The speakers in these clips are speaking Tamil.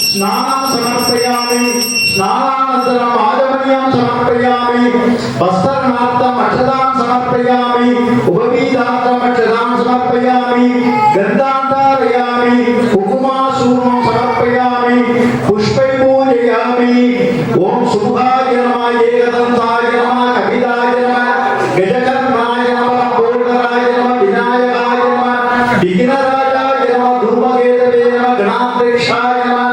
स्नानं समर्पयामि स्नानानन्तरम् आचमनीयं समर्पयामि वस्त्रनार्थम् अक्षतां समर्पयामि उपवीतार्थम् अक्षतां समर्पयामि गन्धान्तारयामि कुकुमासूर्णं समर्पयामि पुष्पै पूजयामि ओम शुभाय नमः एकदन्ताय नमः कपिलाय नमः गजकर्णाय नमः कोटराय नमः विनायकाय नमः विघ्नराजाय नमः धूमकेतवे नमः गणाध्यक्षाय नमः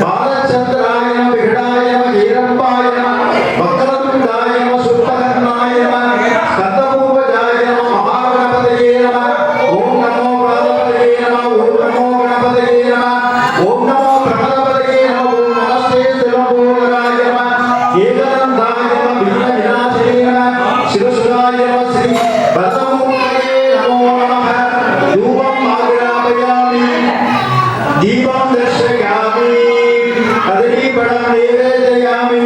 बालचन्द्राय नमः विघ्नाय नमः हीरम्बाय नमः वक्रतुण्डाय नमः सुप्तकर्णाय नमः स्कन्दपूर्वजाय नमः महागणपतये नमः ओम नमो गणपतये नमः ओम नमो गणपतये नमः ओम नमो गणपतये नमः ओम नमस्ते सर्वभूतराय नमः एकदन्ताय नमः विघ्नविनाशिने नमः शिवसुराय नमः श्री वरदमूर्तये नमो नमः धूपम् आग्रापयामि दीपं दर्शयामि अदीपणं निवेदयामि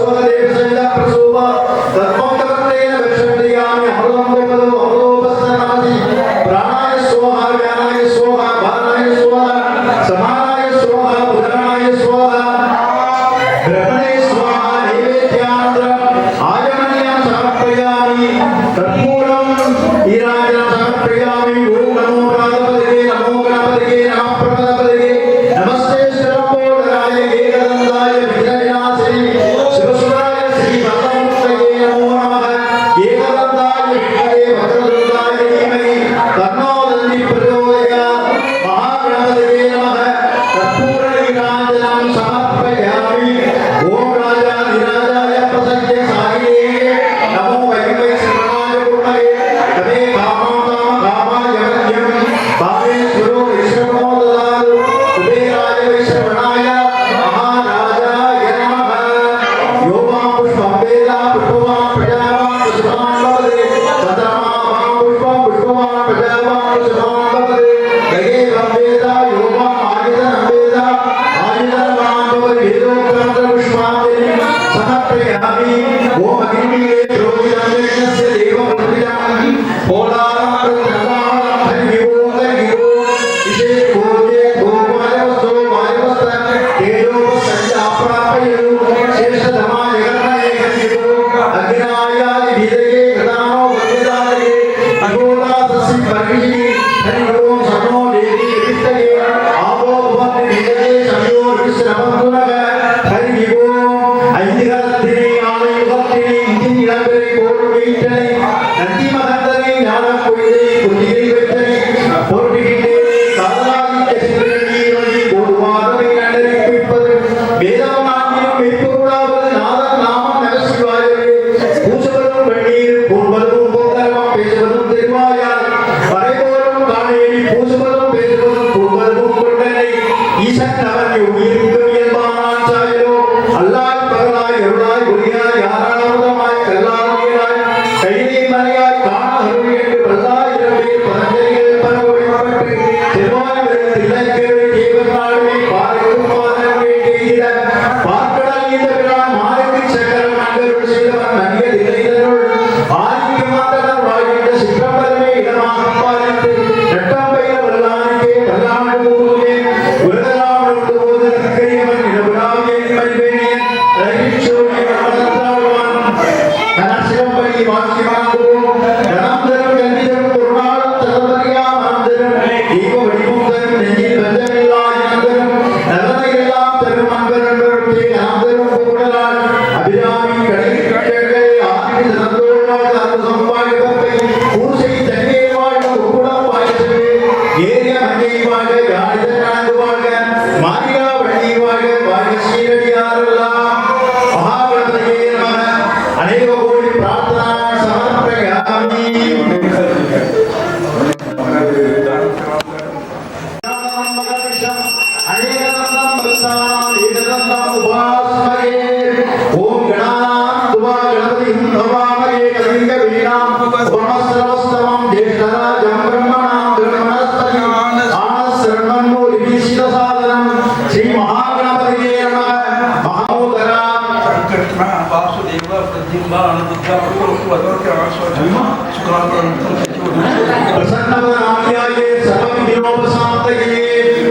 पूर्वस्वदेवसंप्रसूप तत्मोक्तेन दर्शयामि अमृतं अमृतोपस्तनमति प्राणाय स्वाहा व्यानाय स्वाहा बाणाय स्वाहा समानाय स्वाहा पुराणाय स्वाहा ब्रह्मणे स्वाहा नैवेद्यानन्तरम् आचमनीयं समर्पयामि कर्पूरम् ईराजनं समर्पयामि ओम नमो गणपतये नमो गणपतये नमः प्रपदपतये नमस्ते सर्वभूतराय एकदन्ताय विघ्नविनाशिने शिवसुराय श्री वरदमूर्तये नमो नमः एकदन्ताय विघ्नये वक्रतुण्डाय धीमहि तन्नो दन्ति प्रचोदयात् महागणपतये नमः कर्पूरनीराजनं समर्पयामि ओम राजाधिराजाय प्रसज्य साहिने नमो वैवै श्रीमणाय पूर्णये तमे कामां कामाय वन्द्यं भावेश्वरो विश्वमो ददातु कुबेराय वैश्रवणाय महाराजाय नमः यो मां पुष्पं वेद पुष्पवान् प्रजावान् पुष्पवान् भवते चन्द्रमा मां पुष्पं पुष्पवान् प्रजावान् पुष्पवान् भवते गगेवं वेद यो मां आयुधं वेद आयुधवान् भवति वेदोक्तं पुष्पाञ्जलिं समर्पयामि ओम अग्निमीळे प्रोदितं यज्ञस्य देवं प्रतिजानामि पोलारं प्रतिजानामि हरि ओम विशे भोजे भोगवायवस्तो वायवस्त तेजो संज्ञा प्रापयतु शेषधमाय गणये हरि ओम अग्नायादि विदये गदानो वज्रदाये अगोदासि परिहि हरि ओम सनो देवी विष्टये आवो भवति विदये समयोर विश्रमन्तुनः हरि ओम ऐतिहासिक ஆலயத்திலே இந்திய இளம்பெரை போர் வைத்தனை நந்தி மகந்தனை ஞான கொய்தை குதிரை வைத்தனை போற்றுகின்றே காலாதிக்க சிந்தனை வழி போடுவாரை அண்டரிப்பிப்பது வேதம் நாட்டிலும் மெய்ப்பொருளாவது நாதன் நாமம் நமசிவாயவே பூசவரும் வெண்ணீர் பூர்வதும் போதரமாம் பேசுவதும் திருவாயார் வரைபோரும் காணேரி பூசுவதும் பேசுவதும் பூர்வதும் கொண்டனை ஈசன் அவன் உயிர்க்கும் இயல்பானான் சாயலோ அல்லாய் பகலாய் அருளாய் ஒளியாய் யாரானவதமாய் கல்லாதமையாய் கைதை மலையாய் காண அருள் என்று பல்லாயிரமே பரஞ்சலிகள் பரவழிப்பட்டு செவ்வாய் வெறும் தில்லக்கேவை தேவன் நாடுமே பாறையும் பாதனமே செய்திட பார்க்கடல் இந்த பிரான் மாலைக்கு சக்கரம் அங்கருள் செய்தவன் நன்கிய திரைதருள் ஆதிக்கு மாத்தனர் வாழ்கின்ற சிற்றம்பலமே இடமாக பாலித்து நட்டம் பெயர வல்லானுக்கே பல்லாண்டு கூறுவே உலகலாம் உண்டு போது நற்கையவன் இடவிடாவே மல்வேணியன் ரயிச்சோடி வளர்த்தாழ்வான் கனசிரம்படி வாக்கியமாகுவோம் கணம் தரும் கண்டிதரும் பொருளாலும் தரவரியா மறந்தரும் தெய்வ வடிவும் தரும் நெஞ்சில் பஞ்சமில்லா இனந்தரும் நலனை எல்லாம் தரும் அன்பரன்பருக்கே நாம் தரும் கூடலால் அபிராமி கடைகளை ஆதி திறந்தோடு அற்புதம் வாழ்வதை பூசை தன்னை வாழ்வு உக்குடம் வாழ்வே ஏரிய மஞ்சை வாழ்க யாழித கணக்கு வாழ்க மாரியா வழி வாழ்க வாழ்க ஸ்ரீரடியாரெல்லாம் மகாகணபதியே நமः அநேக கோடி பிரார்த்தனா சமர்ப்பயாமி ஓம் கணாநாத் துவா கணபதிம் நமாமயே கவிங்க வீணாம் உபமஸ்ரவஸ்தவம் ஜேஷ்டராஜம் பிரம்மணாம் திருமணஸ்ததி ஆனஸ்ரவன்னோ விபீஷித சாதனம் ஸ்ரீ மகாகணபதியே நமः மகோதரா कृष्ण वासुदेव प्रद्युम्न अनिरुद्ध प्रद्युम्न आश्वजम शुक्रांबर प्रसन्नवदनाय सर्वविघ्नोपशान्तये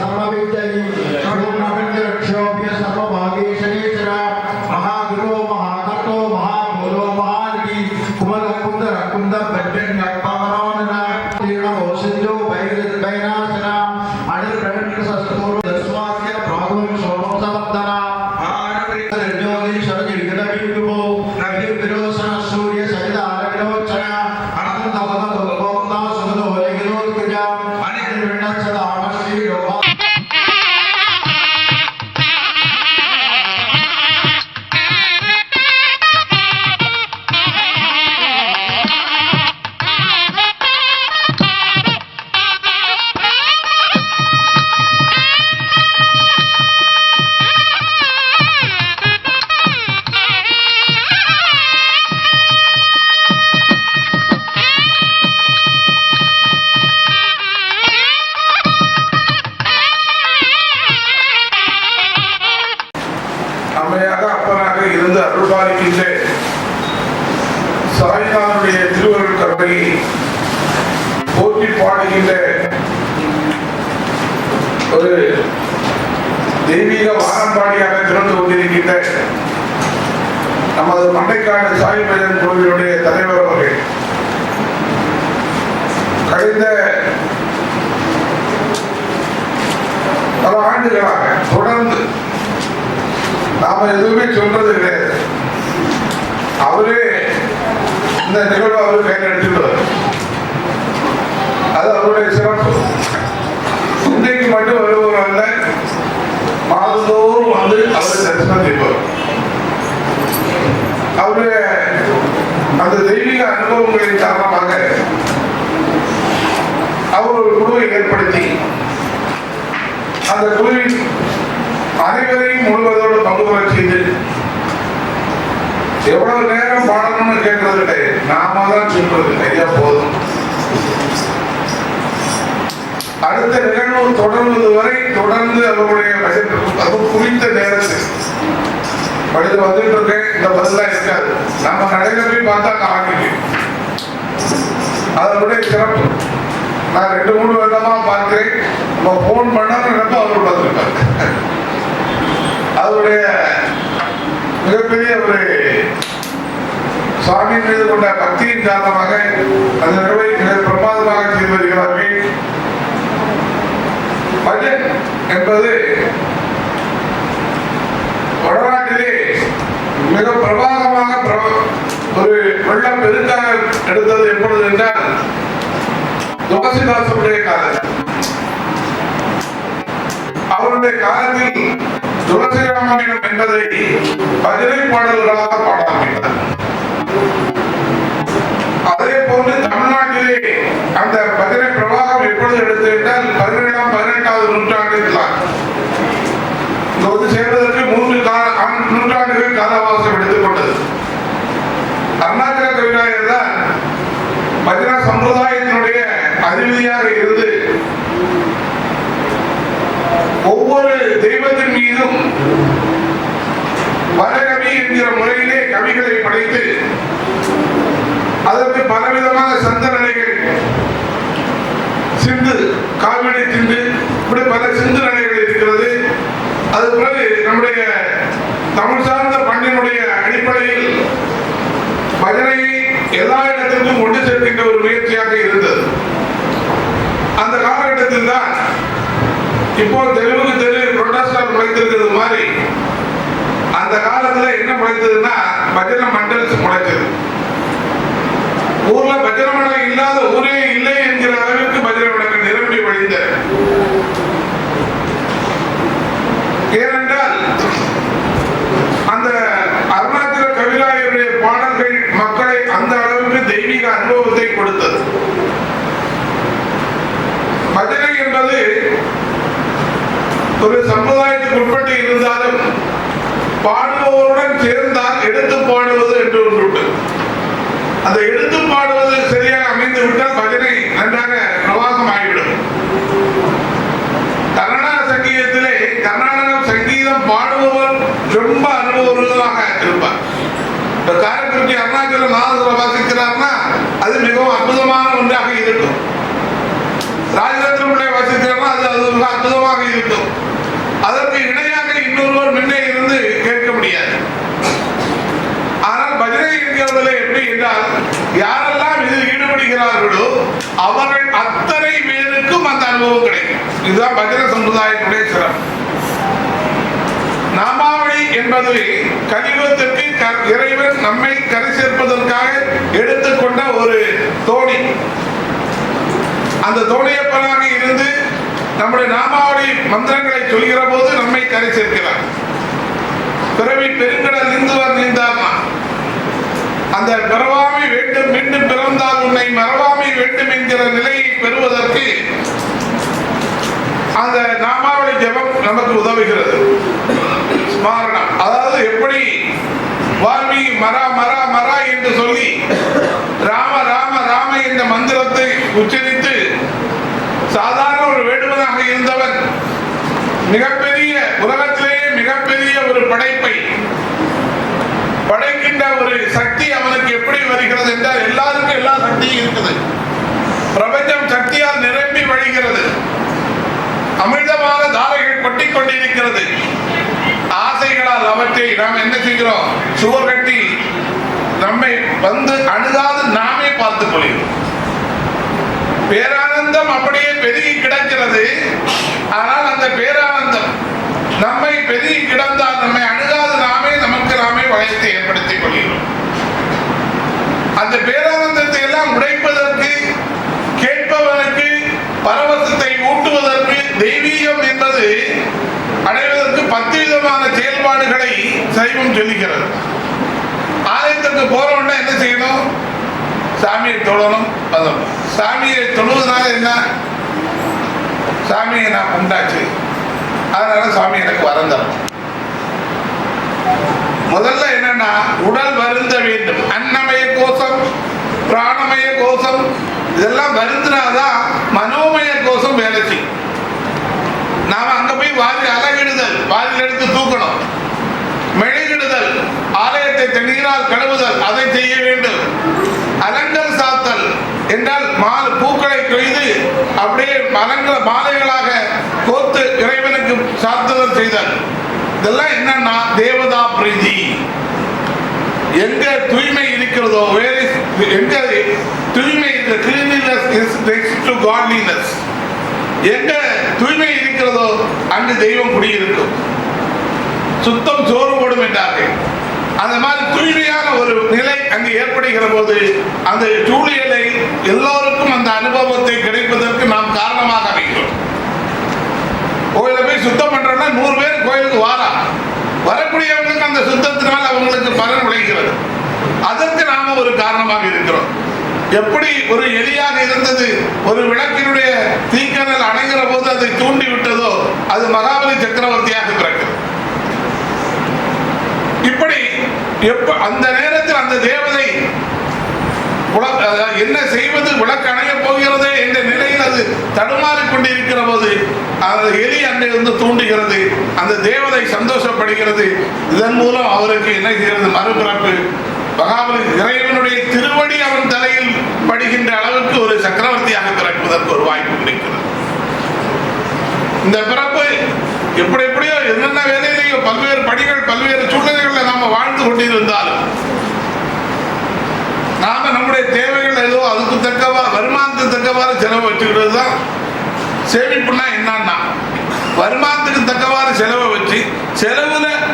सर्वविद्यहि सर्वनामन्त्रक्षोभ्य सर्वभागेशनेश्वर महागुरो महाकर्तो महाभूरो महानिधि कुमरकुंदर कुंद भद्रन्यपावनोनन तीर्णो सिंधु भैरवैनाशन अनिल प्रणितसस्तूर दस्वाक्य प्रागुं सोमसवदना आनप्रियज्योति शरजिगदबिन्दुभो नविर्विरोचन सूर्य सवितारविलोचन अनन्तवदोपोक्ता सुगदोलिगिलोत्कुजा अनिर्विण्णसदामश्री योगा அம்மையாக அப்பனாக இருந்து அருள்பாலிக்கின்ற சாய்நாதனுடைய திருவருள் கருணையை போற்றி பாடுகின்ற ஒரு தெய்வீக வானம்பாடியாக திறந்து கொண்டிருக்கின்ற நமது மண்டைக்காடு சாய்மேதன் கோவிலுடைய தலைவர் அவர்கள் கழிந்த பல ஆண்டுகளாக தொடர்ந்து நாம எதுவுமே சொல்றது கிடையாது. அவரே இந்த நிகழ்வு அவரு கையில் எடுத்துள்ளார். அது அவருடைய சிறப்பு. இன்னைக்கு மட்டும் வருபவர் அல்ல, மாதந்தோறும் வந்து அவரை தரிசனம் செய்வார். அவருடைய அந்த தெய்வீக அனுபவங்களின் காரணமாக அவர் ஒரு குழுவை ஏற்படுத்தி அந்த குழுவின் அனைவரையும் முழுவதோடு பங்கு பெற செய்து எவ்வளவு நேரம் பாடணும்னு கேட்கறது கிடையாது, நாம தான் சொல்றது ஐயா போதும். அடுத்த நிகழ்வு தொடர்வது வரை தொடர்ந்து அவருடைய அது குறித்த நேரத்தில் படித்து வந்துட்டு இருக்கேன். இந்த பதிலாம் இருக்காது, நம்ம நடையில போய் பார்த்தா காணல. அதனுடைய சிறப்பு நான் 2-3 வருடமா பார்க்கிறேன். நம்ம போன் பண்ணப்ப அவர் பார்த்துருப்பாங்க. அவருடைய மிகப்பெரிய ஒரு சுவாமி மீது கொண்ட பக்தியின் காரணமாக அந்த நிகழ்வை மிக பிரமாதமாக செய்து வருகிறார்கள். பஜன் என்பது வடநாட்டிலே மிக பிரபாகமாக ஒரு வெள்ளம் பெருக்காக எடுத்தது எப்பொழுது என்றால் துளசிதாசனுடைய காலம். அவருடைய காலத்தில் துளசி ராமாயணம் என்பதை பஜனை பாடல்களாக பாட ஆரம்பித்தார். அதே போன்று தமிழ்நாட்டிலே அந்த பஜனை பிரவாகம் எப்பொழுது எடுத்து என்றால் 17ஆம்-18வது நூற்றாண்டில் தான். இங்கு சேர்வதற்கு 3 நூற்றாண்டுகள் காலவாசம் எடுத்துக் கொண்டது. அருணாச்சல கவிராயர் தான் பஜனை சம்பிரதாயத்தினுடைய அதிபதியாக இருந்து ஒவ்வொரு தெய்வத்தின் மீதும் வரகவி என்கிற முறையிலே கவிகளை படைத்து அதற்கு பலவிதமான சந்தனைகள் சிந்து காவிரி சிந்து இப்படி பல சிந்து நிலைகள் இருக்கிறது. அது பிறகு நம்முடைய தமிழ் சார்ந்த பண்டினுடைய அடிப்படையில் பஜனையை எல்லா இடத்திற்கும் கொண்டு சேர்க்கின்ற ஒரு முயற்சியாக இருந்தது. அந்த காலகட்டத்தில் தான் இப்போ தெருவுக்கு தெரு புரோட்டஸ்டார் முளைத்திருக்கிறது மாதிரி அந்த காலத்துல என்ன முளைத்ததுன்னா பஜனை மண்டல்ஸ் முளைச்சது. ஊர்ல பஜனை மண்டலம் இல்லாத ஊரே இல்லை என்கிற அளவிற்கு பஜனை மண்டலம் நிரம்பி வழிந்த. ஏனென்றால் அந்த அருணாச்சல கவிராயருடைய பாடல்கள் மக்களை அந்த அளவுக்கு தெய்வீக அனுபவத்தை கொடுத்தது. பஜனை என்பது ஒரு சமுதாயத்துக்கு உட்பட்டு இருந்தாலும் பாடுபவருடன் சேர்ந்தால் எடுத்து பாடுவது என்று ஒன்று உண்டு. அந்த எடுத்து பாடுவது சரியாக அமைந்து விட்டால் பஜனை நன்றாக பிரவாகம் ஆகிவிடும். கர்நாடக சங்கீதத்திலே கர்நாடக சங்கீதம் பாடுபவர் ரொம்ப அனுபவமாக இருப்பார். காரைக்குடி அருணாச்சல நாதசுர வாசிக்கிறார்னா அது மிகவும் அற்புதமான ஒன்றாக இருக்கும். ராஜரத்னம் பிள்ளை வாசிக்கிறார்னா அது மிக அற்புதமாக இருக்கும். அதற்கு இணையாக இன்னொருவர் முன்னே இருந்து கேட்க முடியாது. ஆனால் பஜனை என்கிறதுல எப்படி என்றால் யாரெல்லாம் இதில் ஈடுபடுகிறார்களோ அவர்கள் அத்தனை பேருக்கும் அந்த அனுபவம் கிடைக்கும். இதுதான் பஜனை சமுதாயத்துடைய சிறப்பு. நாமாவளி என்பது கலியுகத்திற்கு இறைவன் நம்மை கரை சேர்ப்பதற்காக எடுத்துக்கொண்ட ஒரு தோணி. அந்த தோணியப்பனாக இருந்து நம்முடைய நாமாவளி மந்திரங்களை சொல்கிற போது நம்மை கரை சேர்க்கிறார். பிறவி பெருங்கடல் நீந்துவர் நீந்தார்னா அந்த பிறவாமை வேண்டும் மீண்டும் பிறந்தால் உன்னை மறவாமை வேண்டும் என்கிற நிலையை பெறுவதற்கு அந்த நாமாவளி ஜபம் நமக்கு உதவுகிறது. ஸ்மரணம், அதாவது எப்படி வால்மீகி மரா மரா மரா என்று சொல்லி ராம ராம ராம என்ற மந்திரத்தை உச்சரித்து சாதாரண ஒரு வேடுவனாக இருந்தவன் மிகப்பெரிய உலகத்திலேயே மிகப்பெரிய ஒரு படைப்பை படைக்கின்ற ஒரு சக்தி அவனுக்கு எப்படி வருகிறது என்றால் எல்லாருக்கும் எல்லா சக்தியும் இருக்குது. பிரபஞ்சம் சக்தியால் நிரம்பி வழிகிறது. அமிர்தமான தாரைகள் கொட்டிக் கொண்டிருக்கிறது. ஆசைகளால் அவற்றை நாம் என்ன செய்கிறோம்? சுவர் கட்டி நம்மை வந்து அணுகாது நாமே பார்த்துக் கொள்கிறோம். பேரானந்தம் அப்படியே பெருகி கிடக்கிறது. ஆனால் அந்த பேரானந்தம் நம்மை பெருகி கிடந்தால் நம்மை அணுகாது நாமே நமக்கு நாமே வயத்தை ஏற்படுத்திக் கொள்கிறோம். அந்த பேரானந்தத்தை எல்லாம் உடைப்பதற்கு, கேட்பவனுக்கு பரவசத்தை ஊட்டுவதற்கு, தெய்வீகம் என்பது அடைவதற்கு 10 விதமான செயல்பாடுகளை சைவம் சொல்லுகிறது. ஆலயத்திற்கு போறோம்னா என்ன செய்யணும்? சாமியை தொழணும். சாமியை தொழுவதனால என்ன? சாமியை நான் உண்டாச்சு, அதனால சுவாமி எனக்கு வரம் தரும். முதல்ல என்னன்னா உடல் வருந்த வேண்டும். அன்னமய கோஷம், பிராணமய கோஷம் இதெல்லாம் வருந்தினாதான் மனோமய கோஷம் வேலை செய்யும். நாம அங்க போய் வாரி அலகிடுதல், வாரில் எடுத்து தூக்கணும். மெழுகிடுதல், ஆலயத்தை தண்ணீரால் கழுவுதல், அதை செய்ய வேண்டும். அலங்கல் சாத்தல் என்றால் பூக்களை கொய்து அப்படியே மாலைகளாக கோத்து இறைவனுக்கு சாத்துதல் செய்தல். இதெல்லாம் என்னன்னா தேவதா பிரீதி. எங்க தூய்மை இருக்கிறதோ, எங்க தூய்மை cleanliness is next to godliness. எங்க தூய்மை இருக்கிறதோ அங்கு தெய்வம் குடியிருக்கும். சுத்தம் சோறு போடும் என்றார்கள். அந்த மாதிரி தூய்மையான ஒரு நிலை அங்கு ஏற்படுகிற போது அந்த சூழியலை எல்லோருக்கும் அந்த அனுபவத்தை கிடைப்பதற்கு நாம் காரணமாக அமைக்கிறோம். கோயிலை போய் சுத்தம் பண்றோம்னா 100 பேர் கோயிலுக்கு வரக்கூடியவங்களுக்கு அந்த சுத்தத்தினால் அவங்களுக்கு பலன் விளைகிறது. அதற்கு நாம ஒரு காரணமாக இருக்கிறோம். எப்படி ஒரு எலியாக இருந்தது ஒரு விளக்கினுடைய தீக்கனல் அணைகிற போது அதை தூண்டி விட்டதோ அது மகாபலி சக்கரவர்த்தியாக பிறக்கிறது. இப்படி அந்த நேரத்தில் அந்த தேவதை என்ன செய்வது, விளக்கு அணைய போகிறதே என்ற நிலையில் அது தடுமாறிக் கொண்டிருக்கிற போது அந்த எலி அங்கிருந்து தூண்டுகிறது. அந்த தேவதை சந்தோஷப்படுகிறது. இதன் மூலம் அவருக்கு என்ன செய்கிறது, மறுபிறப்பு. மகாபலி இறைவனுடைய திருவடி அவன் தலையில் படுகின்ற அளவுக்கு ஒரு சக்கரவர்த்தியாக பிறப்பதற்கு ஒரு வாய்ப்பு கிடைக்கிறது. இந்த பிறப்பு எப்படியோ என்னென்ன வேலையிலேயோ பல்வேறு படிகள் பல்வேறு சூழ்நிலைகளில் நாம வாழ்ந்து கொண்டிருந்தாலும் நாம நம்முடைய தேவைகள் ஏதோ அதுக்கு தக்கவா வருமானத்துக்கு தக்கவாறு செலவு வச்சுக்கிறது தான் சேமிப்புனா. என்னன்னா வருமானத்துக்கு தக்கவாறு செலவை வச்சு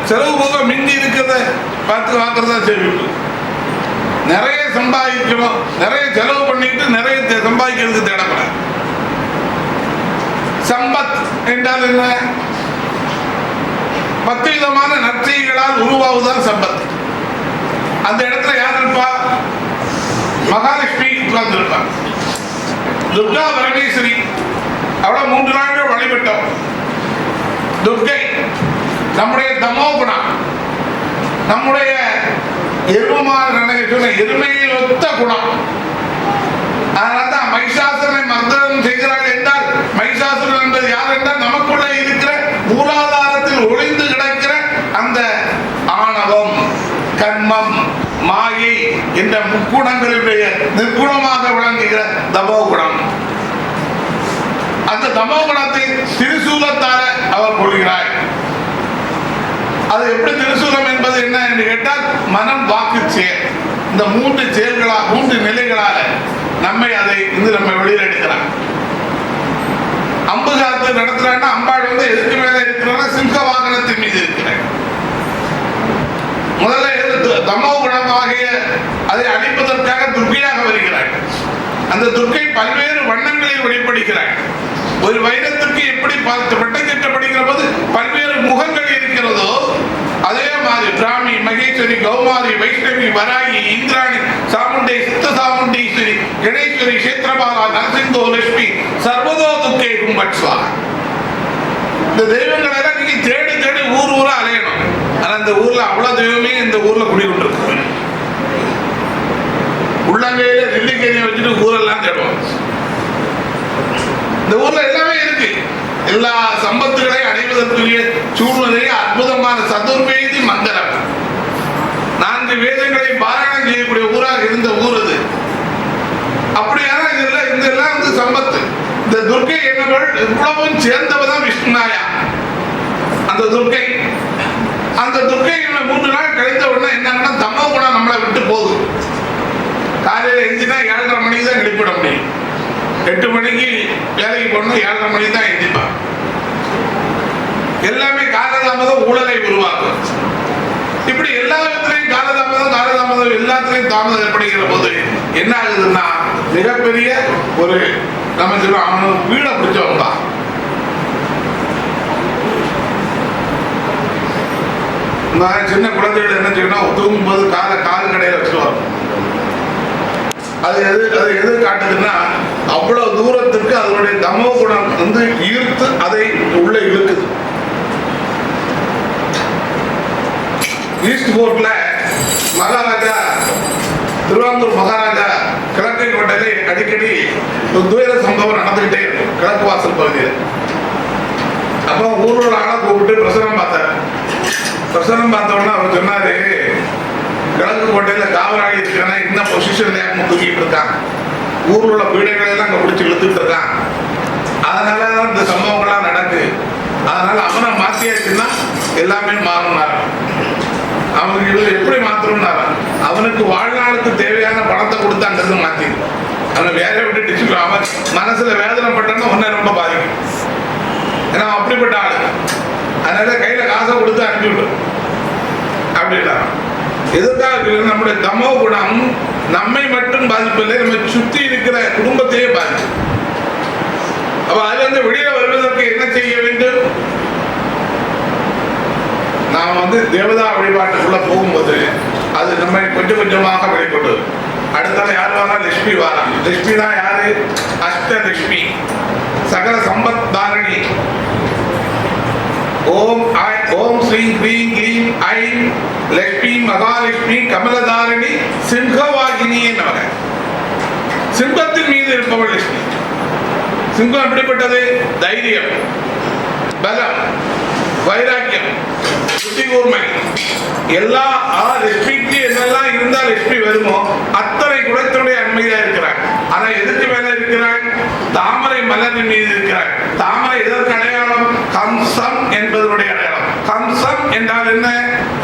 செலவு போக மிஞ்சி இருக்கிறத பார்த்து வாக்குறதா சேமிப்பு. நிறைய சம்பாதிக்கணும், நிறைய செலவு பண்ணிட்டு நிறைய சம்பாதிக்கிறதுக்கு தேடப்பட. சம்பத் என்றால் என்ன? 10 விதமான நற்செய்களால் உருவாகுதான் சம்பத். அந்த இடத்துல யார் இருப்பா? மகாலட்சுமி உட்கார்ந்திருப்பா. துர்கா பரமேஸ்வரி அவளை 3 நாட்கள் வழிபட்டோம். துர்கை நம்முடைய தமோ குணம், நம்முடைய எருமையில் ஒத்த குணம். அதனால்தான் மகிஷாசுரனை மர்தனம் செய்கிறாள் என்றால் மகிஷாசுரன் என்பது யார் என்றால் நமக்குள்ள இருக்கிற மூலாதாரத்தில் ஒளிந்து கிடக்கிற அந்த ஆணவம், கர்மம், மாயை என்ற முக்குணங்களுடைய நிர்குணமாக விளங்குகிற தமோ குணம். அந்த தமோ குணத்தை திரிசூலத்தால அவர் கொள்கிறார். அது எப்படி திரிசூலம் என்பது என்ன என்று கேட்டால் மனம், வாக்கு, செயல், இந்த 3 செயல்களால் 3 நிலைகளால நம்மை அதை நம்ம வெளியில் எடுக்கிறார். அம்பு காத்து நடத்துறாங்கன்னா அம்பாள் எதுக்கு மேல இருக்கிறாங்க? சிங்க வாகனத்தின் மீது இருக்கிறார். முதல்ல தமோ குணமாகிய அதை அழிப்பதற்காக துர்க்கையாக வருகிறார். அந்த துர்க்கை பல்வேறு வண்ணங்களில் வெளிப்படுகிறார். ஒரு வைரத்துக்கு எப்படி பட்டச்சிட்டப்படுகிற போது பல்வேறு முகங்கள் இருக்கிறதோ அதே மாதிரி பிராமி, மகேஸ்வரி, கௌமாரி, வைஷ்ணவி, வராகி, இந்திராணி, சாமுண்டை, சித்த சாமுண்டீஸ்வரி, கணேஸ்வரி, கஷேத்திரபாலா, நரசிங்கோ, லட்சுமி, சர்வதோ துர்க்கை கும்பட்ஸ்வா. இந்த தெய்வங்கள் எல்லாம் நீங்க தேடி ஊரா அலையணும். ஆனா இந்த ஊர்ல அவ்வளவு தெய்வமே இந்த ஊர்ல குடிக்கொண்டிருக்கு. உள்ளங்கையில நெல்லிக்கனியை வச்சுட்டு ஊரெல்லாம் தேடுவோம். இந்த ஊர்ல எல்லாமே இருக்கு. எல்லா சம்பத்துகளையும் அடைவதற்குரிய சூழ்நிலையை அற்புதமான சதுர்வேதி மந்திரம் 4 வேதங்களை பாராயணம் செய்யக்கூடிய ஊராக இருந்த ஊர் அது. அப்படியான இதெல்லாம் சம்பத்து. இந்த துர்க்கை என்னவள் இவ்வளவும் சேர்ந்தவதான் விஷ்ணுநாயா. அந்த துர்க்கை 3 நாள் கழித்த உடனே என்னன்னா தமோ குணம் நம்மளை விட்டு போகுது. காலையில் எஞ்சினா 7:30 மணிக்கு தான் எழுப்பிட முடியும். 8 மணிக்கு வேலைக்கு போகணும், 7:30 மணிக்கு தான் எந்திப்பான். எல்லாமே காலதாமதம் ஊழலை உருவாக்கும். இப்படி எல்லா விதத்திலையும் காலதாமதம் எல்லாத்திலையும் தாமதம் ஏற்படுகிற போது என்ன ஆகுதுன்னா மிகப்பெரிய ஒரு நம்ம சொல்லுவோம் அவனுக்கு வீடை பிடிச்சவங்க தான். சின்ன குழந்தைகள் என்ன செய்யணும், தூங்கும்போது கால் கடையில் வச்சுருவாங்க. அது எது காட்டுதுன்னா அவ்வளவு தூரத்திற்கு அதனுடைய தமோ குணம் ஈர்த்து அதை உள்ள இழுக்குது. ஈஸ்ட் போர்ட்ல மகாராஜா திருவாங்கூர் மகாராஜா கிழக்கை கோட்டையிலே அடிக்கடி ஒரு துயர சம்பவம் நடந்துகிட்டே இருக்கும் கிழக்கு வாசல் பகுதியில். அப்போ ஊரோட ஆளை கூப்பிட்டு பிரசனம் பார்த்தார். பிரசனம் பார்த்தோன்னா அவர் சொன்னாரு, கிழக்கு கோட்டையில காவலாளி இருக்கான இன்னும் பொசிஷன்ல தூக்கிட்டு இருக்கான், ஊரில் உள்ள பீடைகளை எல்லாம் அங்கே பிடிச்சி இழுத்துட்டு இருக்கான், அதனாலதான் இந்த சம்பவங்கள்லாம் நடக்கு, அதனால அவனை மாத்தியாச்சுன்னா எல்லாமே மாறினார். அவனுக்கு எப்படி மாத்தணும்னாரா, அவனுக்கு வாழ்நாளுக்கு தேவையான பணத்தை கொடுத்து அங்கிருந்து மாத்திடும். அவனை வேலையை விட்டு டிஸ்ட்ரிக்ட் அவன் மனசுல வேதனை பட்டோம்னா உன்னை ரொம்ப பாதிக்கும். ஏன்னா அப்படிப்பட்ட ஆளு, அதனால கையில காசை கொடுத்து அனுப்பிவிடும் அப்படின்னா. எதுக்காக நம்முடைய தமோ குணம் நம்மை மட்டும் பாதிப்பில்லை, நம்ம சுத்தி இருக்கிற குடும்பத்தையே பாதிக்கும். அப்ப அதுல இருந்து வெளியில வருவதற்கு என்ன செய்ய வேண்டும்? நாம் தேவதா வழிபாட்டுக்குள்ள போகும்போது அது நம்ம கொஞ்சம் கொஞ்சமாக வெளிப்பட்டு அடுத்தால யார் வாரா? லட்சுமி வாரா. லட்சுமி தான் யாரு? அஷ்டலட்சுமி, சகல சம்பத் தாரணி. ஓம் ஓம் ஸ்ரீ க்ரீம் க்ளீம் ஐம் லட்சுமி மகாலட்சுமி கமலதாரணி சிம்ஹவாகினி என்னவங்க. சிங்கத்தின் மீது இருப்பவள் லட்சுமி. சிங்கம் எப்படிப்பட்டது? தைரியம், பலம், வைராக்கியம், புத்தி கூர்மை, எல்லா லட்சுமிக்கு என்னெல்லாம் இருந்தால் லட்சுமி வருமோ அத்தனை குணத்தினுடைய அண்மையா இருக்கிறார். ஆனா எதுக்கு மேல இருக்கிறார்? தாமரை மலரின் மீது இருக்கிறார். தாமரை எதற்கு அடையாளம்? கம்சம் என்பதனுடைய அடையாளம். கம்சம் என்றால் என்ன?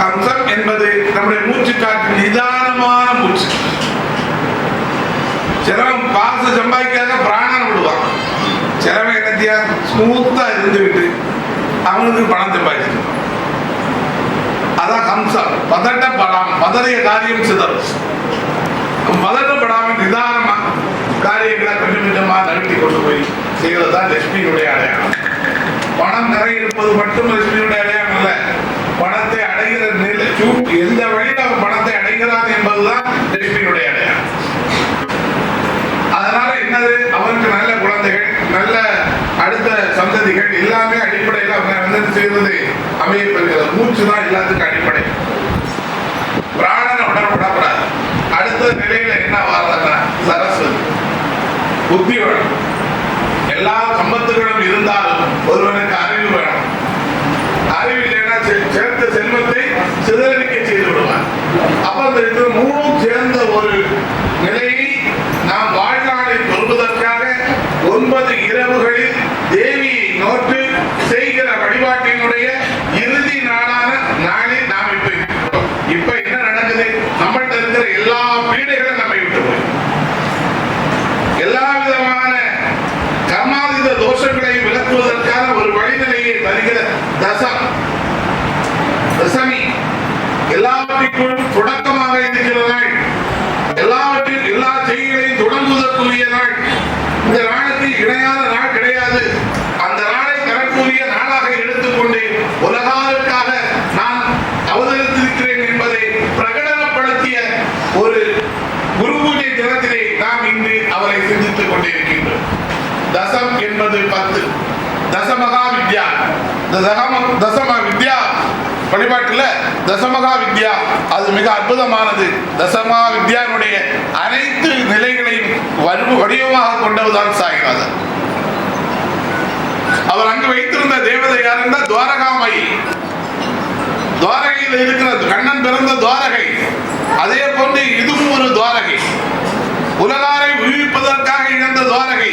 கம்சம் என்பது நம்முடைய மூச்சு காற்று நிதானமான மூச்சு. சிலவன் காசு சம்பாதிக்காத பிராணம் விடுவான். சிலவன் என்னத்தியா ஸ்மூத்தா இருந்துவிட்டு அவனுக்கு பணம் சம்பாதிச்சு. அதான் கம்சம். பதட்டப்படாம பதறிய காரியம் சிதறும். பதட்டப்படாம நிதானமா காரியங்களை கொஞ்சம் கொஞ்சமா நகர்த்தி கொண்டு போய் செய்வதுதான் லட்சுமியுடைய அடையாளம். பணம் நிறைய இருப்பது மட்டும் லட்சுமியுடைய அடையாளம் அல்ல, பணத்தை அடைகிற நிலை, எந்த வழியில் அவன் பணத்தை அடைகிறான் என்பதுதான் லட்சுமியுடைய அடையாளம். அதனால என்னது? அவனுக்கு நல்ல குழந்தைகள், நல்ல அடுத்த சந்ததிகள் எல்லாமே அடிப்படையில் அவங்க செய்வது அமையப்படுகிறது. மூச்சு தான் எல்லாத்துக்கும் அடிப்படை. பிராணனை விடக்கூடாது. அடுத்த நிலையில என்ன வாரதுன்னா சரஸ்வதி, புத்தி வேணும். எல்லா சம்பத்துகளும் இருந்தாலும் ஒருவனுக்கு அறிவு வேணும். அறிவு இல்லைன்னா சேர்ந்த செல்வத்தை சிதறடிக்க செய்து விடுவார். அப்ப இந்த மூணும் சேர்ந்த ஒரு நிலையை நாம் வாழ்நாளில் பெறுவதற்காக 9 இரவுகளில் தேவியை நோட்டு செய்கிற வழிபாட்டினுடைய இறுதி நாளான நாளில் நாம் இப்ப என்ன நடக்குது? நம்மள்கிட்ட இருக்கிற எல்லா பீடைகளும் நம்மை விட்டு போய் எல்லா விதமான கர்மாதித தோஷங்களை விளக்குவதற்கான ஒரு வழிநிலையை தருகிற தசமி எல்லாவற்றிற்கும் தொடக்கமாக இருக்கிற நாள், எல்லாவற்றில் எல்லா செய்திகளையும் தொடங்குவதற்குரிய நாள். இந்த நாளுக்கு இணையான நாள் கிடையாது. அந்த நாளை தரக்கூடிய நாளாக எடுத்துக்கொண்டு உலகாருக்காக நான் அவதரித்திருக்கிறேன் என்பதை பிரகடனப்படுத்திய ஒரு குரு பூஜை தினத்திலே நாம் இன்று அவரை சிந்தித்துக் கொண்டிருக்கின்றோம். தசம் என்பது 10. தசமகா வித்யா. தசம வித்யா வழிபாட்டுல தசமகா வித்யா அது மிக அற்புதமானது. தசமகா வித்யாவுடைய அனைத்து நிலைகளையும் வடிவமாக கொண்டதுதான் சாய்நாதர். அவர் அங்கு வைத்திருந்த தேவதை யாருன்னா துவாரகாமயி. துவாரகையில் இருக்கிற கண்ணன் பிறந்த துவாரகை. அதே போன்று இதுவும் ஒரு துவாரகை. உலகாரை விடுவிப்பதற்காக இழந்த துவாரகை.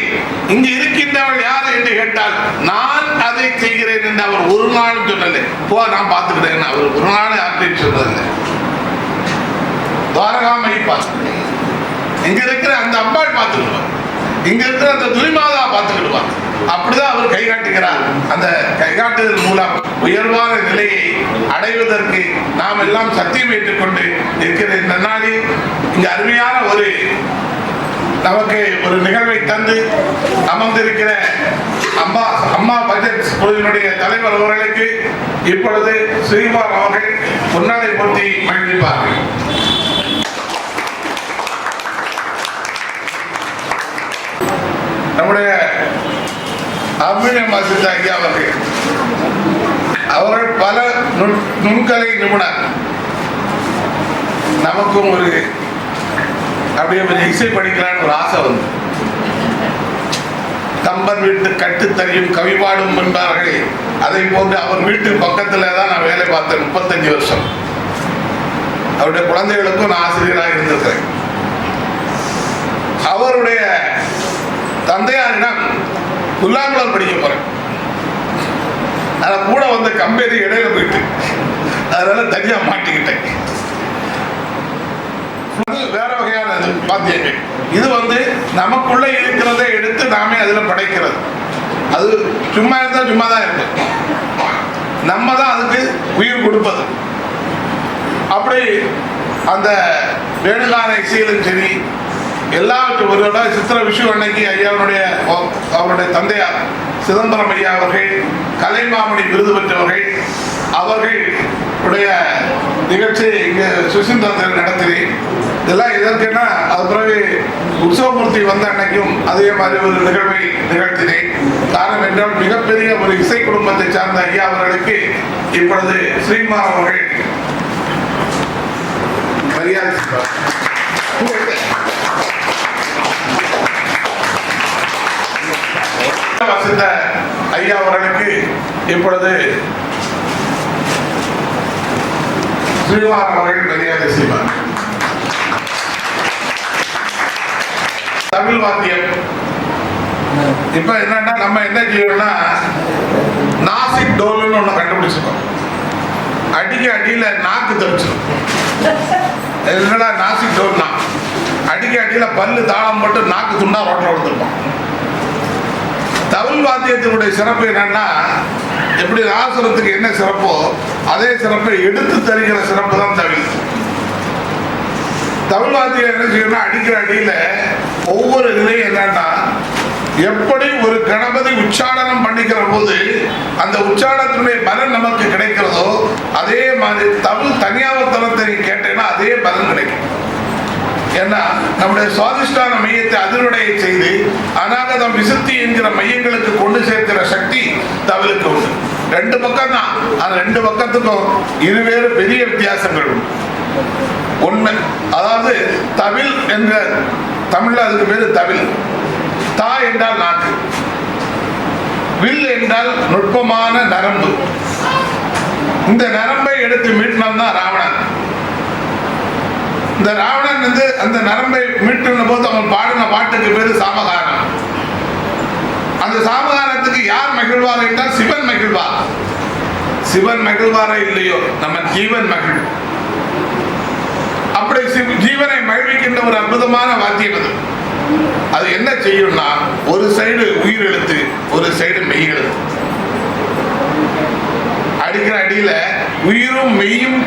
இங்கு இருக்கின்றவள் யார் என்று கேட்டால் நான் அதை செய்கிறேன் என்று அவர் ஒரு நாளும் சொல்லலை. போ நான் பார்த்துக்கிட்டேன், அவர் ஒரு நாள் யார்கிட்டையும் சொன்னதில்லை. துவாரகாமயி பார்த்து இங்க இருக்கிற அந்த அம்பாள் பார்த்துக்கிடுவார், இங்க இருக்கிற அந்த துரிமாதா பார்த்துக்கிடுவார். அப்படிதான் அவர் கைகாட்டுகிறார். அந்த கைகாட்டுதல் மூலம் உயர்வான நிலையை அடைவதற்கு நாம் எல்லாம் சத்தியம் ஏற்றுக்கொண்டு இருக்கிற இந்த நாளில் இங்க அருமையான ஒரு நமக்கு ஒரு நிகழ்வை தந்து அமர்ந்திருக்கிற அம்மா பட்ஜெட் குழுவினுடைய தலைவர் அவர்களுக்கு இப்பொழுது ஸ்ரீமான் அவர்கள் பொன்னாடை போட்டி மகிழ்விப்பார்கள். நம்முடைய அபிநய ஐயா அவர்கள் பல நுண்கலை நிபுணர். நமக்கும் ஒரு அப்படியே ஒரு இசை படிக்கலான்னு ஒரு ஆசை வந்து கம்பன் வீட்டு கட்டுத்தறியும் கவிபாடும் என்பார்களே, அதை போன்று அவர் வீட்டு பக்கத்துல தான் நான் வேலை பார்த்தேன் 35 வருஷம். அவருடைய குழந்தைகளுக்கும் நான் ஆசிரியராக இருந்திருக்கிறேன். அவருடைய தந்தையாரிடம் புல்லாங்குழல் படிக்க போறேன். அதை கூட வந்த கம்பெனி இடையில போயிட்டு அதனால தனியா மாட்டிக்கிட்டேன். வேற வகையான வாத்தியங்கள். இது நமக்குள்ள இருக்கிறதை எடுத்து நாமே அதுல படைக்கிறது. அது சும்மா இருந்தா சும்மா தான் இருக்கும், நம்ம தான் அதுக்கு உயிர் கொடுப்பது. அப்படி அந்த வேணுகான இசையிலும் சரி எல்லாவற்றும் ஒரு இடம் சித்திர விஷு அன்னைக்கு அவருடைய தந்தையார் சிதம்பரம் ஐயா அவர்கள் கலைமாமணி விருது பெற்றவர்கள். அவர்களுடைய நிகழ்ச்சி இங்கே சுசீந்திரத்தில் நடத்தினேன். இதெல்லாம் எதற்குன்னா அது பிறகு உற்சவமூர்த்தி வந்த அன்னைக்கும் அதே மாதிரி ஒரு நிகழ்வை நிகழ்த்தினேன். காரணம் என்றால் மிகப்பெரிய ஒரு இசை குடும்பத்தை சார்ந்த ஐயா அவர்களுக்கு இப்பொழுது ஸ்ரீகுமார் அவர்கள் மரியாதை வசித்த ஐயா அவர்களுக்கு இப்பொழுது ஸ்ரீகுமார் அவர்கள் மரியாதை செய்வார். தமிழ் வாத்தியம் இப்ப என்னன்னா நம்ம என்ன செய்யணும்னா நாசிக் டோல்னு ஒண்ணு கண்டுபிடிச்சிருக்கோம். அடியில நாக்கு தடிச்சிடும். என்னடா நாசிக் டோல்னா அடியில பல்லு தாளம் போட்டு நாக்கு துண்டா ரோட்ல விழுந்துருப்போம். தமிழ் வாத்தியத்தினுடைய சிறப்பு என்னன்னா எப்படி நாசுரத்துக்கு என்ன சிறப்போ அதே சிறப்பை எடுத்து தருகிற சிறப்பு தான் தமிழ். தமிழ் வாத்தியம் என்ன செய்யணும்னா அடிக்கிற அடியில ஒவ்வொரு நிலையும் என்னன்னா எப்படி ஒரு கணபதி உச்சாரணம் பண்ணிக்கிற போது அந்த உச்சாரணத்தினுடைய பலன் நமக்கு கிடைக்கிறதோ அதே மாதிரி தமிழ் தனியாவர்த்தனத்தை கேட்டேன்னா அதே பலன் கிடைக்கும். ஏன்னா நம்முடைய சுவாதிஷ்டான மையத்தை அதிர்வடைய செய்து அநாகதம் விசுத்தி என்கிற மையங்களுக்கு கொண்டு சேர்க்கிற சக்தி தமிழுக்கு உண்டு. 2 பக்கம் தான், அந்த 2 பக்கத்துக்கும் இருவேறு பெரிய வித்தியாசங்கள் உண்டு. ஒண்ணு அதாவது தமிழ் என்ற தமிழ்ல அதுக்கு பேரு தமிழ். தா என்றால் நாக்கு, வில் என்றால் நுட்பமான நரம்பு. இந்த நரம்பை எடுத்து மீட்டினோம் தான் ராவணன். இந்த ராவணன் அந்த நரம்பை மீட்டுன போது அவன் பாடின பாட்டுக்கு பேரு சாமகானம். அந்த சாமகானத்துக்கு யார் மகிழ்வார் என்றால் சிவன் மகிழ்வார். சிவன் மகிழ்வாரா இல்லையோ நம்ம ஜீவன் மகிழ். அப்படி ஜீவனை மகிழ்விக்கின்ற ஒரு அற்புதமான வாத்தியம் அது. அது என்ன செய்யும்னா ஒரு சைடு உயிர் எழுத்து, ஒரு சைடு மெய் எழுத்து. அடிக்கிற அடியில உயிரும் மெய்யும்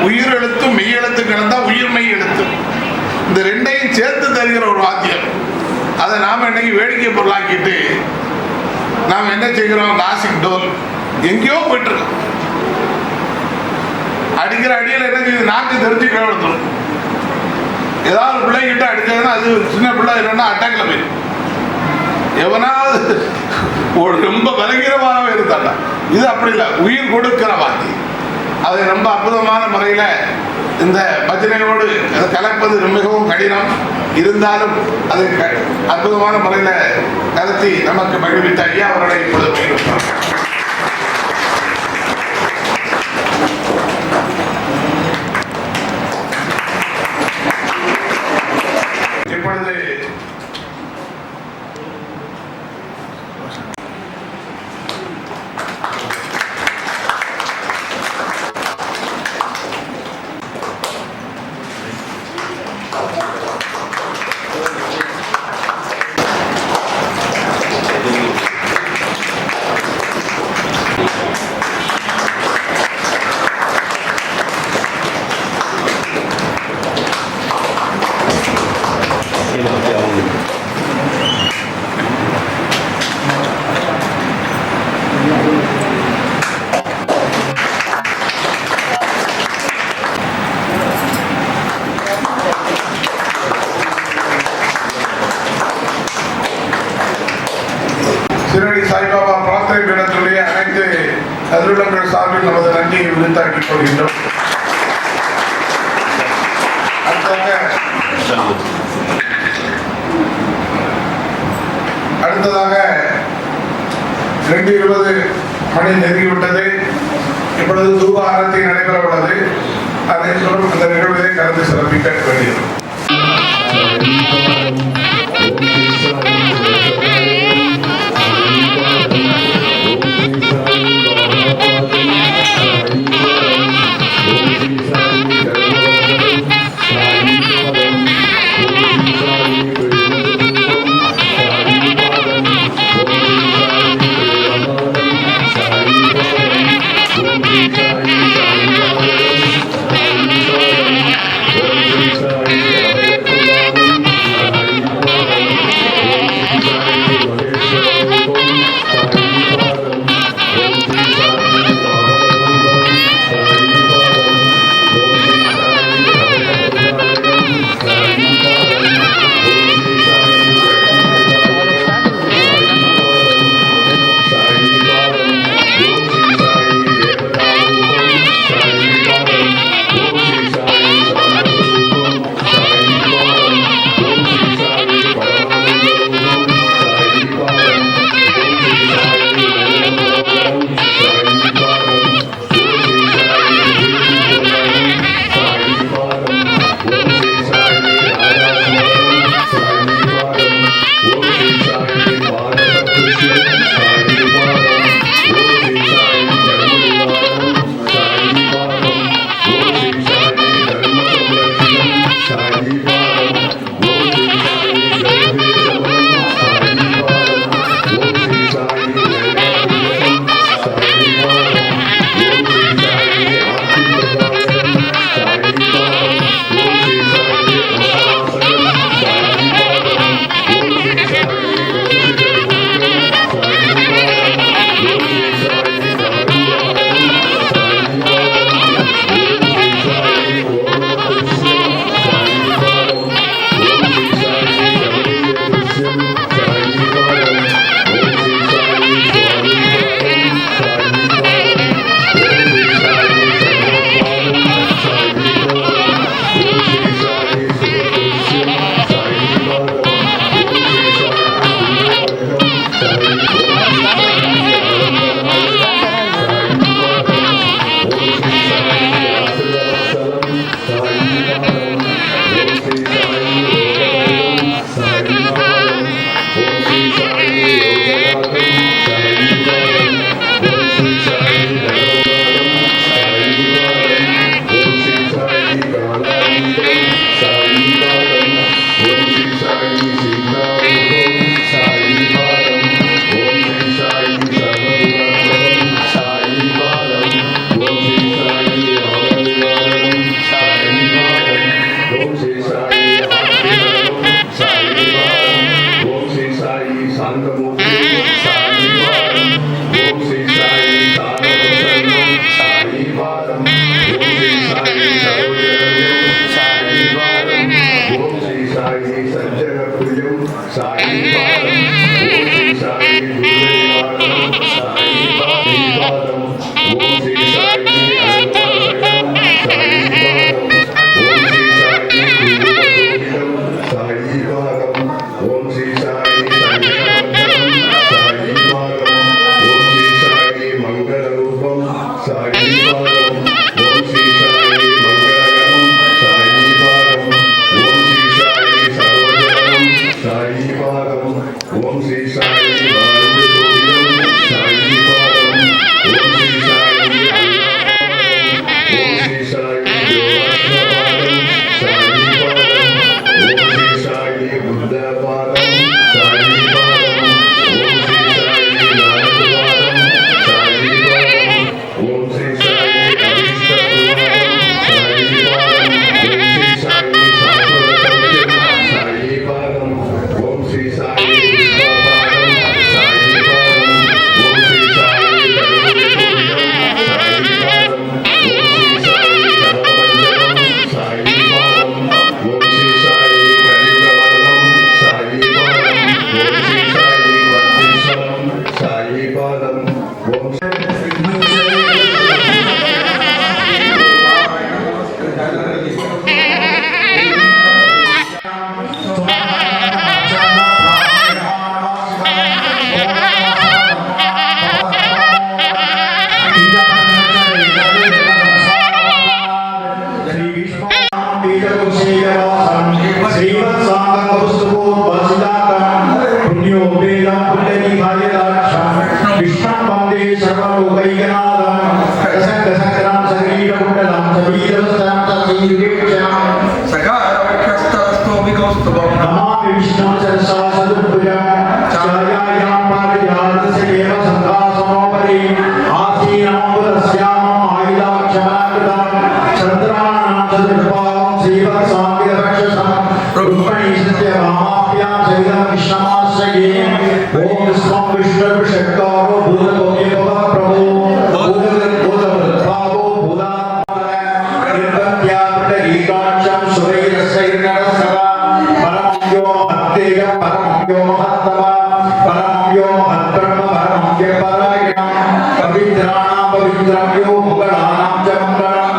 உயிர் எழுத்தும் மெய் எழுத்து கலந்தா உயிர் மெய் எழுத்து. இந்த 2ஐயும் சேர்த்து தருகிற ஒரு வாத்தியம். அதை நாம இன்னைக்கு வேடிக்கை பொருளாக்கிட்டு நாம் என்ன செய்கிறோம், நாசிக் டோல் எங்கேயோ போயிட்டு இருக்கோம். அடிக்கிற அடியில் என்ன செய்யுது, நாக்கு தெரிஞ்சு கிளம்புறோம். ஏதாவது பிள்ளைகிட்ட அடிச்சதுன்னா அது சின்ன பிள்ளை இல்லைன்னா அட்டாக்ல போயிடும். எவனாவது ரொம்ப பலகீனமாக இருந்தாங்க. இது அப்படி இல்லை, உயிர் கொடுக்கிற வாத்தி. அதை ரொம்ப அற்புதமான முறையில் இந்த பஜனையோடு கலப்பது மிகவும் கடினம். இருந்தாலும் அதை அற்புதமான முறையில் கலத்தி நமக்கு மகிழ்வித்த ஐயா அவர்களை இப்பொழுது மகிழ்வித்தார். இப்பொழுது சிறடி சாய்பாபா பிரார்த்தனை பீடத்துடைய அனைத்து அதிர்வுகள் சார்பில் நமது நன்றியை விழுத்தாக்கிக் கொள்கின்றோம். அடுத்ததாக 2:20 மணி நெருங்கிவிட்டது. இப்பொழுது தூப ஆரத்தி நடைபெற உள்ளது. அதை சொல்லும் அந்த நிகழ்வை கலந்து சிறப்பிக்க வேண்டியது. सकारवक्षस्तरस्तोऽपि कौस्तुभम् नमामि विष्णुं सरसा सदुर्भुजं छायायां पारिजातस्य संघासनोपरि आसीनं पुरस्यामम् आयुधाक्षमाकृतं चन्द्राणां चतुर्भागं श्रीवत्साङ्गिरक्षसं रुक्मिणीस्य वामाभ्यां सहितं कृष्णमाश्रये ॐ विष्णुं विष्णुर्षट्कारो भूतकोटिभवः प्रभो भूतभूतभूतभावो भूतात्मानं सुरैरसैर्नरसरा परमं यो महत्तेज परमं यो महत्तम परमं यो महत्ब्रह्म परमं व्यपरायणं पवित्राणां पवित्रं यो मङ्गलानां च मङ्गलम्।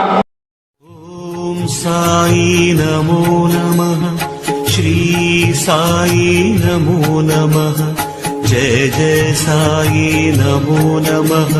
ॐ साई नमो नमः श्री साई नमो नमः जय जय साई नमो नमः।